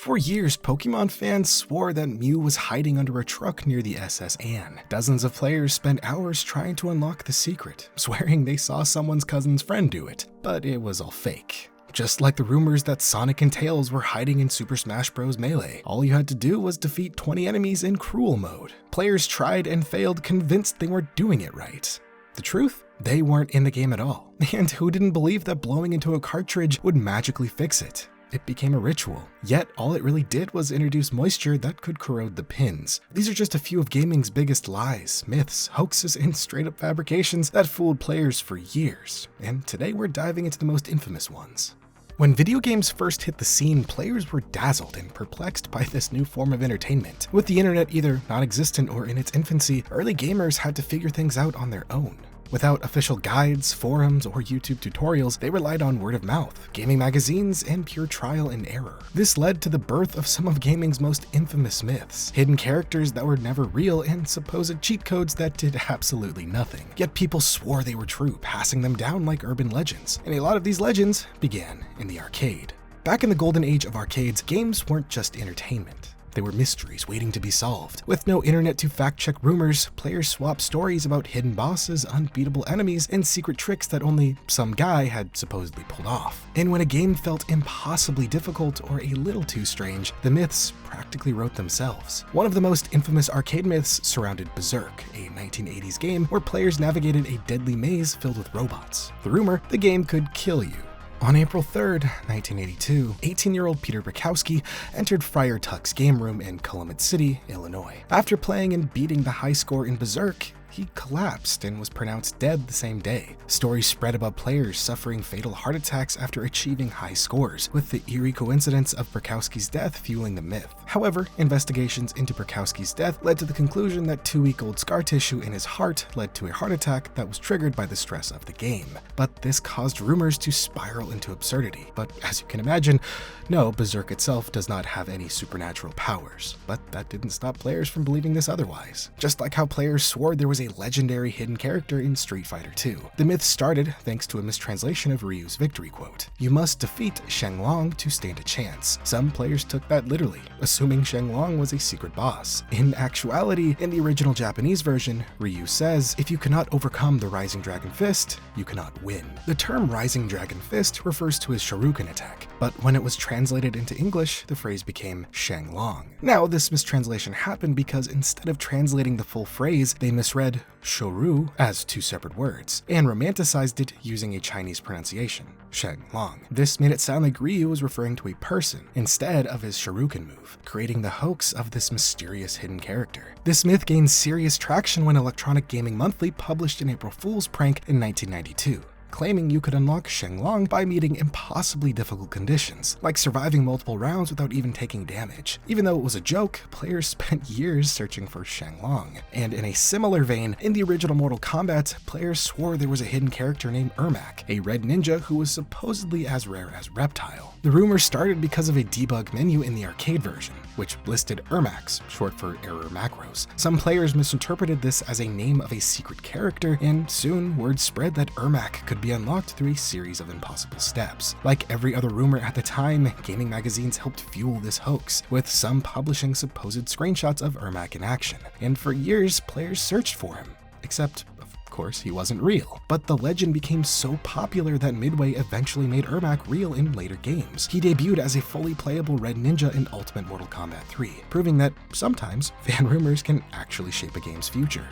For years, Pokemon fans swore that Mew was hiding under a truck near the SS Anne. Dozens of players spent hours trying to unlock the secret, swearing they saw someone's cousin's friend do it, but it was all fake. Just like the rumors that Sonic and Tails were hiding in Super Smash Bros. Melee, all you had to do was defeat 20 enemies in Cruel mode. Players tried and failed, convinced they were doing it right. The truth? They weren't in the game at all. And who didn't believe that blowing into a cartridge would magically fix it? It became a ritual, yet all it really did was introduce moisture that could corrode the pins. These are just a few of gaming's biggest lies, myths, hoaxes, and straight-up fabrications that fooled players for years, and today we're diving into the most infamous ones. When video games first hit the scene, players were dazzled and perplexed by this new form of entertainment. With the internet either non-existent or in its infancy, early gamers had to figure things out on their own. Without official guides, forums, or YouTube tutorials, they relied on word of mouth, gaming magazines, and pure trial and error. This led to the birth of some of gaming's most infamous myths, hidden characters that were never real, and supposed cheat codes that did absolutely nothing. Yet people swore they were true, passing them down like urban legends, and a lot of these legends began in the arcade. Back in the golden age of arcades, games weren't just entertainment. They were mysteries waiting to be solved. With no internet to fact-check rumors, players swapped stories about hidden bosses, unbeatable enemies, and secret tricks that only some guy had supposedly pulled off. And when a game felt impossibly difficult or a little too strange, the myths practically wrote themselves. One of the most infamous arcade myths surrounded Berserk, a 1980s game where players navigated a deadly maze filled with robots. The rumor, the game could kill you. On April 3rd, 1982, 18-year-old Peter Bukowski entered Friar Tuck's game room in Calumet City, Illinois. After playing and beating the high score in Berserk, he collapsed and was pronounced dead the same day. Stories spread about players suffering fatal heart attacks after achieving high scores, with the eerie coincidence of Bukowski's death fueling the myth. However, investigations into Bukowski's death led to the conclusion that 2-week-old scar tissue in his heart led to a heart attack that was triggered by the stress of the game. But this caused rumors to spiral into absurdity. But as you can imagine, no, Berserk itself does not have any supernatural powers. But that didn't stop players from believing this otherwise. Just like how players swore there was a legendary hidden character in Street Fighter 2. The myth started thanks to a mistranslation of Ryu's victory quote: "You must defeat Shenlong to stand a chance." Some players took that literally, assuming Shenlong was a secret boss. In actuality, in the original Japanese version, Ryu says, "If you cannot overcome the Rising Dragon Fist, you cannot win." The term Rising Dragon Fist refers to his Shoryuken attack, but when it was translated into English, the phrase became Shenlong. Now, this mistranslation happened because instead of translating the full phrase, they misread Shoryu as two separate words, and romanticized it using a Chinese pronunciation, Shenlong. This made it sound like Ryu was referring to a person instead of his Shoryuken move, creating the hoax of this mysterious hidden character. This myth gained serious traction when Electronic Gaming Monthly published an April Fool's prank in 1992. Claiming you could unlock Shenlong by meeting impossibly difficult conditions, like surviving multiple rounds without even taking damage. Even though it was a joke, players spent years searching for Shenlong. And in a similar vein, in the original Mortal Kombat, players swore there was a hidden character named Ermac, a red ninja who was supposedly as rare as Reptile. The rumor started because of a debug menu in the arcade version, which listed Ermacs, short for error macros. Some players misinterpreted this as a name of a secret character, and soon word spread that Ermac could be unlocked through a series of impossible steps. Like every other rumor at the time, gaming magazines helped fuel this hoax, with some publishing supposed screenshots of Ermac in action. And for years, players searched for him. Except, of course, he wasn't real. But the legend became so popular that Midway eventually made Ermac real in later games. He debuted as a fully playable red ninja in Ultimate Mortal Kombat 3, proving that sometimes fan rumors can actually shape a game's future.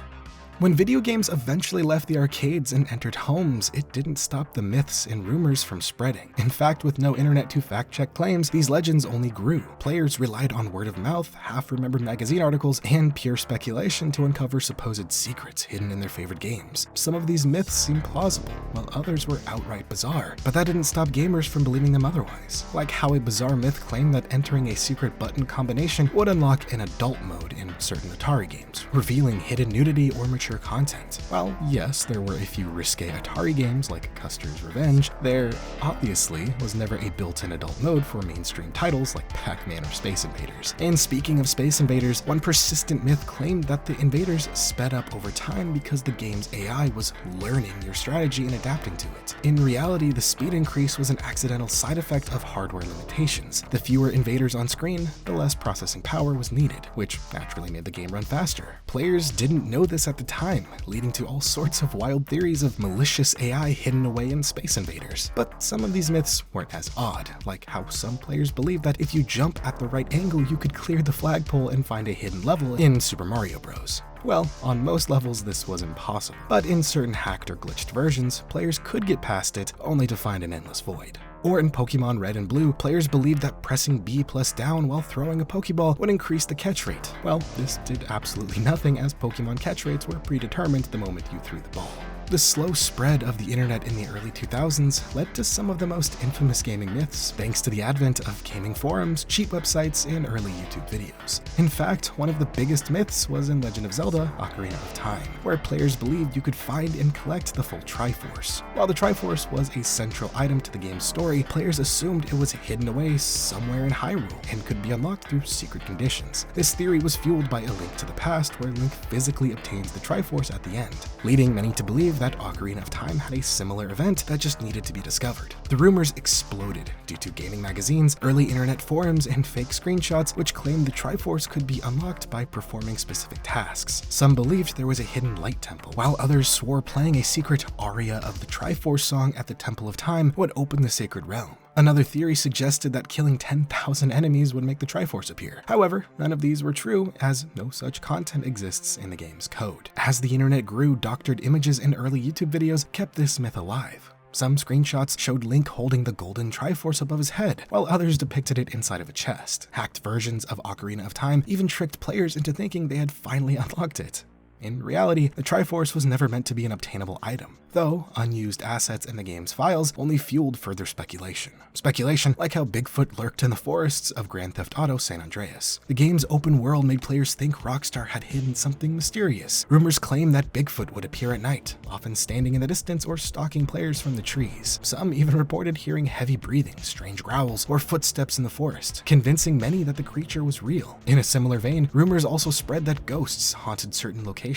When video games eventually left the arcades and entered homes, it didn't stop the myths and rumors from spreading. In fact, with no internet to fact-check claims, these legends only grew. Players relied on word of mouth, half-remembered magazine articles, and pure speculation to uncover supposed secrets hidden in their favorite games. Some of these myths seemed plausible, while others were outright bizarre. But that didn't stop gamers from believing them otherwise. Like how a bizarre myth claimed that entering a secret button combination would unlock an adult mode in certain Atari games, revealing hidden nudity or mature mature content. While yes, there were a few risque Atari games like Custer's Revenge, there obviously was never a built-in adult mode for mainstream titles like Pac-Man or Space Invaders. And speaking of Space Invaders, one persistent myth claimed that the invaders sped up over time because the game's AI was learning your strategy and adapting to it. In reality, the speed increase was an accidental side effect of hardware limitations. The fewer invaders on screen, the less processing power was needed, which naturally made the game run faster. Players didn't know this at the time, leading to all sorts of wild theories of malicious AI hidden away in Space Invaders. But some of these myths weren't as odd, like how some players believed that if you jump at the right angle, you could clear the flagpole and find a hidden level in Super Mario Bros. Well, on most levels this was impossible, but in certain hacked or glitched versions, players could get past it only to find an endless void. Or in Pokemon Red and Blue, players believed that pressing B plus down while throwing a Pokeball would increase the catch rate. Well, this did absolutely nothing, as Pokemon catch rates were predetermined the moment you threw the ball. The slow spread of the internet in the early 2000s led to some of the most infamous gaming myths, thanks to the advent of gaming forums, cheat websites, and early YouTube videos. In fact, one of the biggest myths was in Legend of Zelda: Ocarina of Time, where players believed you could find and collect the full Triforce. While the Triforce was a central item to the game's story, players assumed it was hidden away somewhere in Hyrule and could be unlocked through secret conditions. This theory was fueled by A Link to the Past, where Link physically obtains the Triforce at the end, leading many to believe that Ocarina of Time had a similar event that just needed to be discovered. The rumors exploded due to gaming magazines, early internet forums, and fake screenshots which claimed the Triforce could be unlocked by performing specific tasks. Some believed there was a hidden light temple, while others swore playing a secret aria of the Triforce song at the Temple of Time would open the sacred realm. Another theory suggested that killing 10,000 enemies would make the Triforce appear. However, none of these were true, as no such content exists in the game's code. As the internet grew, doctored images and early YouTube videos kept this myth alive. Some screenshots showed Link holding the golden Triforce above his head, while others depicted it inside of a chest. Hacked versions of Ocarina of Time even tricked players into thinking they had finally unlocked it. In reality, the Triforce was never meant to be an obtainable item, though unused assets in the game's files only fueled further speculation. Speculation like how Bigfoot lurked in the forests of Grand Theft Auto San Andreas. The game's open world made players think Rockstar had hidden something mysterious. Rumors claim that Bigfoot would appear at night, often standing in the distance or stalking players from the trees. Some even reported hearing heavy breathing, strange growls, or footsteps in the forest, convincing many that the creature was real. In a similar vein, rumors also spread that ghosts haunted certain locations.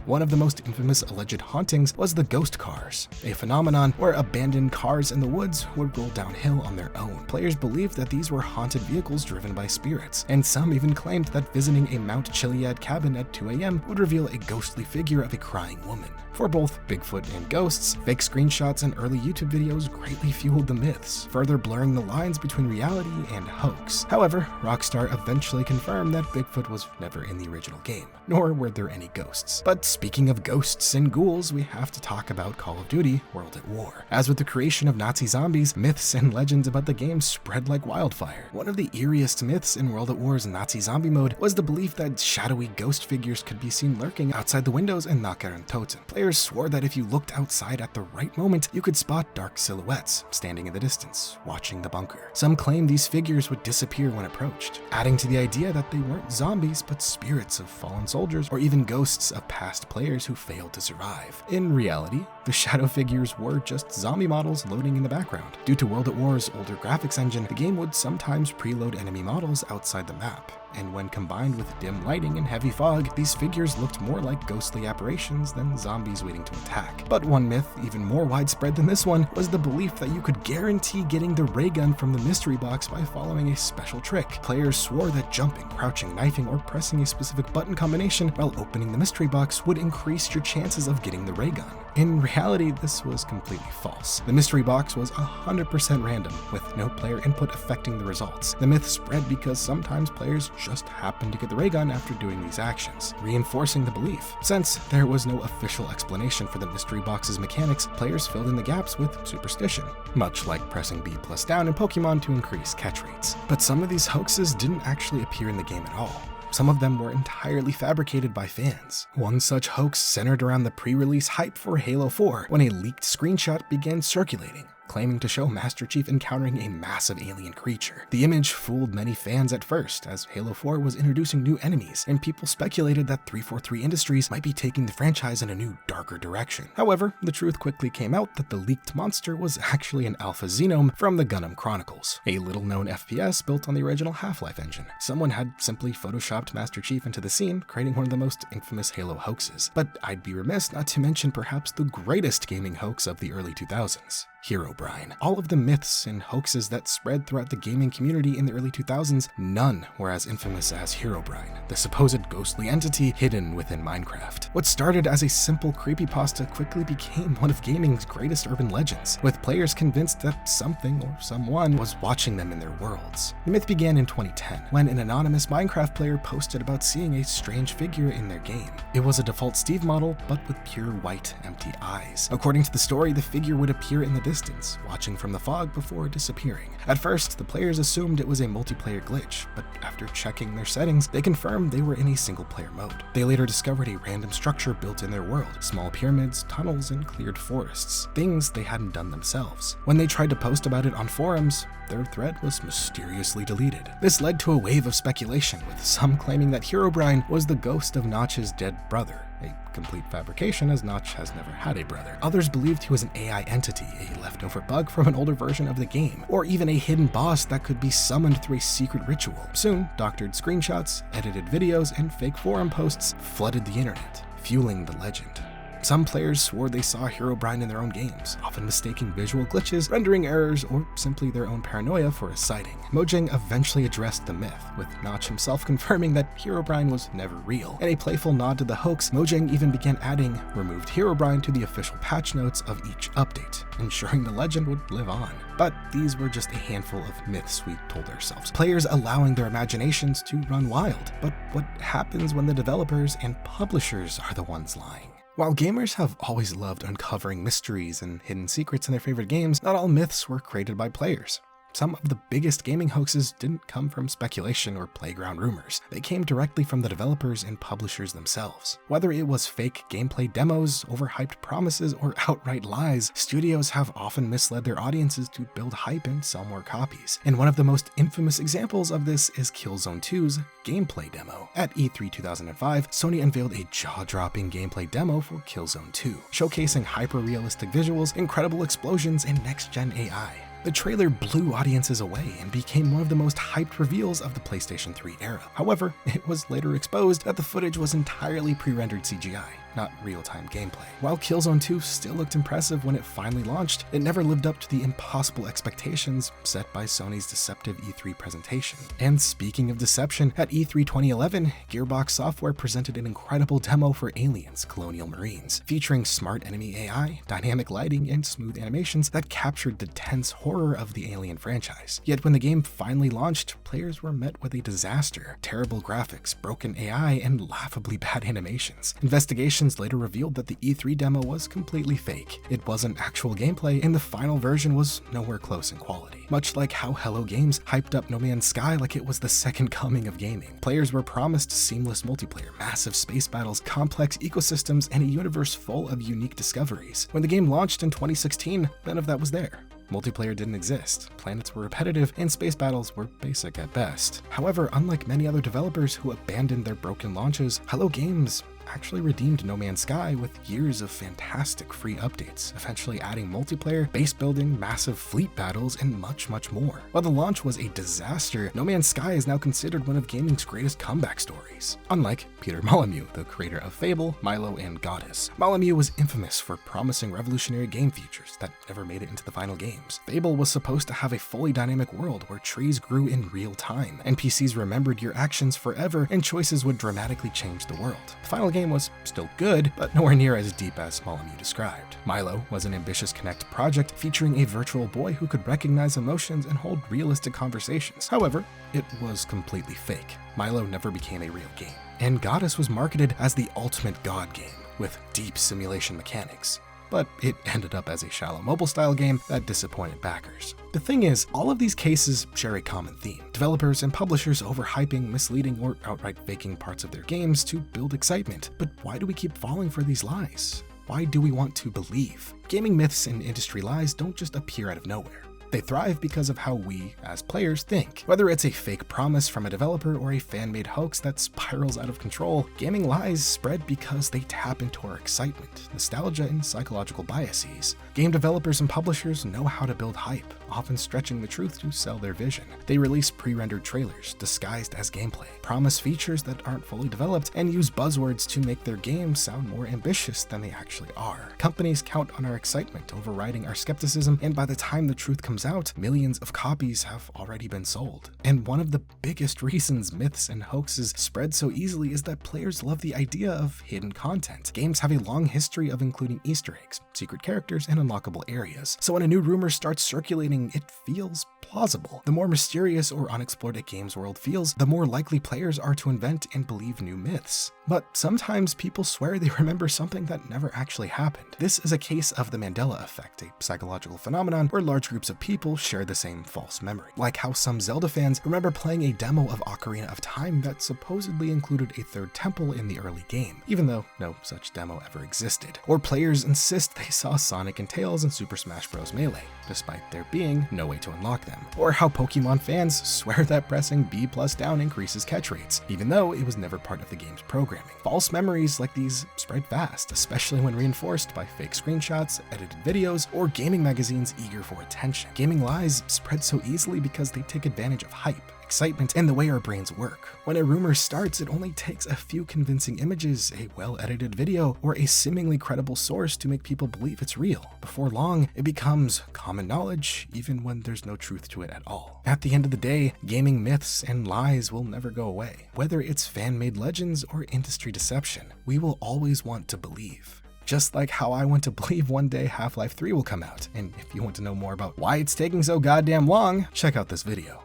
One of the most infamous alleged hauntings was the ghost cars, a phenomenon where abandoned cars in the woods would roll downhill on their own. Players believed that these were haunted vehicles driven by spirits, and some even claimed that visiting a Mount Chiliad cabin at 2 a.m. would reveal a ghostly figure of a crying woman. For both Bigfoot and ghosts, fake screenshots and early YouTube videos greatly fueled the myths, further blurring the lines between reality and hoax. However, Rockstar eventually confirmed that Bigfoot was never in the original game, nor were there any ghosts. But speaking of ghosts and ghouls, we have to talk about Call of Duty: World at War. As with the creation of Nazi zombies, myths and legends about the game spread like wildfire. One of the eeriest myths in World at War's Nazi zombie mode was the belief that shadowy ghost figures could be seen lurking outside the windows in Nackeren Totem. Players swore that if you looked outside at the right moment, you could spot dark silhouettes standing in the distance, watching the bunker. Some claimed these figures would disappear when approached, adding to the idea that they weren't zombies but spirits of fallen soldiers or even ghosts of past players who failed to survive. In reality, the shadow figures were just zombie models loading in the background. Due to World at War's older graphics engine, the game would sometimes preload enemy models outside the map, and when combined with dim lighting and heavy fog, these figures looked more like ghostly apparitions than zombies waiting to attack. But one myth, even more widespread than this one, was the belief that you could guarantee getting the ray gun from the mystery box by following a special trick. Players swore that jumping, crouching, knifing, or pressing a specific button combination while opening the mystery box would increase your chances of getting the ray gun. In reality, this was completely false. The mystery box was 100% random, with no player input affecting the results. The myth spread because sometimes players just happened to get the ray gun after doing these actions, reinforcing the belief. Since there was no official explanation for the mystery box's mechanics, players filled in the gaps with superstition, much like pressing B plus down in Pokemon to increase catch rates. But some of these hoaxes didn't actually appear in the game at all. Some of them were entirely fabricated by fans. One such hoax centered around the pre-release hype for Halo 4 when a leaked screenshot began circulating, claiming to show Master Chief encountering a massive alien creature. The image fooled many fans at first, as Halo 4 was introducing new enemies, and people speculated that 343 Industries might be taking the franchise in a new, darker direction. However, the truth quickly came out that the leaked monster was actually an alpha xenome from the Gundam Chronicles, a little-known FPS built on the original Half-Life engine. Someone had simply photoshopped Master Chief into the scene, creating one of the most infamous Halo hoaxes. But I'd be remiss not to mention perhaps the greatest gaming hoax of the early 2000s. Herobrine. All of the myths and hoaxes that spread throughout the gaming community in the early 2000s, none were as infamous as Herobrine, the supposed ghostly entity hidden within Minecraft. What started as a simple creepypasta quickly became one of gaming's greatest urban legends, with players convinced that something or someone was watching them in their worlds. The myth began in 2010, when an anonymous Minecraft player posted about seeing a strange figure in their game. It was a default Steve model, but with pure white, empty eyes. According to the story, the figure would appear in the distance, watching from the fog before disappearing. At first, the players assumed it was a multiplayer glitch, but after checking their settings, they confirmed they were in a single-player mode. They later discovered a random structure built in their world, small pyramids, tunnels, and cleared forests, things they hadn't done themselves. When they tried to post about it on forums, their thread was mysteriously deleted. This led to a wave of speculation, with some claiming that Herobrine was the ghost of Notch's dead brother, a complete fabrication as Notch has never had a brother. Others believed he was an AI entity, a leftover bug from an older version of the game, or even a hidden boss that could be summoned through a secret ritual. Soon, doctored screenshots, edited videos, and fake forum posts flooded the internet, fueling the legend. Some players swore they saw Herobrine in their own games, often mistaking visual glitches, rendering errors, or simply their own paranoia for a sighting. Mojang eventually addressed the myth, with Notch himself confirming that Herobrine was never real. In a playful nod to the hoax, Mojang even began adding removed Herobrine to the official patch notes of each update, ensuring the legend would live on. But these were just a handful of myths we told ourselves, players allowing their imaginations to run wild. But what happens when the developers and publishers are the ones lying? While gamers have always loved uncovering mysteries and hidden secrets in their favorite games, not all myths were created by players. Some of the biggest gaming hoaxes didn't come from speculation or playground rumors. They came directly from the developers and publishers themselves. Whether it was fake gameplay demos, overhyped promises, or outright lies, studios have often misled their audiences to build hype and sell more copies. And one of the most infamous examples of this is Killzone 2's gameplay demo. At E3 2005, Sony unveiled a jaw-dropping gameplay demo for Killzone 2, showcasing hyper-realistic visuals, incredible explosions, and next-gen AI. The trailer blew audiences away and became one of the most hyped reveals of the PlayStation 3 era. However, it was later exposed that the footage was entirely pre-rendered CGI, not real-time gameplay. While Killzone 2 still looked impressive when it finally launched, it never lived up to the impossible expectations set by Sony's deceptive E3 presentation. And speaking of deception, at E3 2011, Gearbox Software presented an incredible demo for Aliens: Colonial Marines, featuring smart enemy AI, dynamic lighting, and smooth animations that captured the tense horror of the Alien franchise. Yet when the game finally launched, players were met with a disaster: terrible graphics, broken AI, and laughably bad animations. Investigations later revealed that the E3 demo was completely fake. It wasn't actual gameplay, and the final version was nowhere close in quality. Much like how Hello Games hyped up No Man's Sky like it was the second coming of gaming. Players were promised seamless multiplayer, massive space battles, complex ecosystems, and a universe full of unique discoveries. When the game launched in 2016, none of that was there. Multiplayer didn't exist, planets were repetitive, and space battles were basic at best. However, unlike many other developers who abandoned their broken launches, Hello Games actually redeemed No Man's Sky with years of fantastic free updates, eventually adding multiplayer, base building, massive fleet battles, and much more. While the launch was a disaster, No Man's Sky is now considered one of gaming's greatest comeback stories. Unlike Peter Molyneux, the creator of Fable, Milo, and Goddess. Molyneux was infamous for promising revolutionary game features that never made it into the final games. Fable was supposed to have a fully dynamic world where trees grew in real time, NPCs remembered your actions forever, and choices would dramatically change the world. The final game was still good, but nowhere near as deep as Molyneux described. Milo was an ambitious Kinect project featuring a virtual boy who could recognize emotions and hold realistic conversations. However, it was completely fake. Milo never became a real game. And Goddess was marketed as the ultimate god game, with deep simulation mechanics. But it ended up as a shallow mobile-style game that disappointed backers. The thing is, all of these cases share a common theme: developers and publishers overhyping, misleading, or outright faking parts of their games to build excitement. But why do we keep falling for these lies? Why do we want to believe? Gaming myths and industry lies don't just appear out of nowhere. They thrive because of how we, as players, think. Whether it's a fake promise from a developer or a fan-made hoax that spirals out of control, gaming lies spread because they tap into our excitement, nostalgia, and psychological biases. Game developers and publishers know how to build hype, often stretching the truth to sell their vision. They release pre-rendered trailers disguised as gameplay, promise features that aren't fully developed, and use buzzwords to make their games sound more ambitious than they actually are. Companies count on our excitement overriding our skepticism, and by the time the truth comes out, millions of copies have already been sold. And one of the biggest reasons myths and hoaxes spread so easily is that players love the idea of hidden content. Games have a long history of including Easter eggs, secret characters, and unlockable areas. So when a new rumor starts circulating, it feels plausible. The more mysterious or unexplored a game's world feels, the more likely players are to invent and believe new myths. But sometimes people swear they remember something that never actually happened. This is a case of the Mandela effect, a psychological phenomenon where large groups of people share the same false memory. Like how some Zelda fans remember playing a demo of Ocarina of Time that supposedly included a third temple in the early game, even though no such demo ever existed. Or players insist they saw Sonic and Tails in Super Smash Bros. Melee, despite there being no way to unlock them. Or how Pokemon fans swear that pressing B+ down increases catch rates, even though it was never part of the game's programming. False memories like these spread fast, especially when reinforced by fake screenshots, edited videos, or gaming magazines eager for attention. Gaming lies spread so easily because they take advantage of hype, excitement, and the way our brains work. When a rumor starts, it only takes a few convincing images, a well-edited video, or a seemingly credible source to make people believe it's real. Before long, it becomes common knowledge, even when there's no truth to it at all. At the end of the day, gaming myths and lies will never go away. Whether it's fan-made legends or industry deception, we will always want to believe. Just like how I want to believe one day Half-Life 3 will come out. And if you want to know more about why it's taking so goddamn long, check out this video.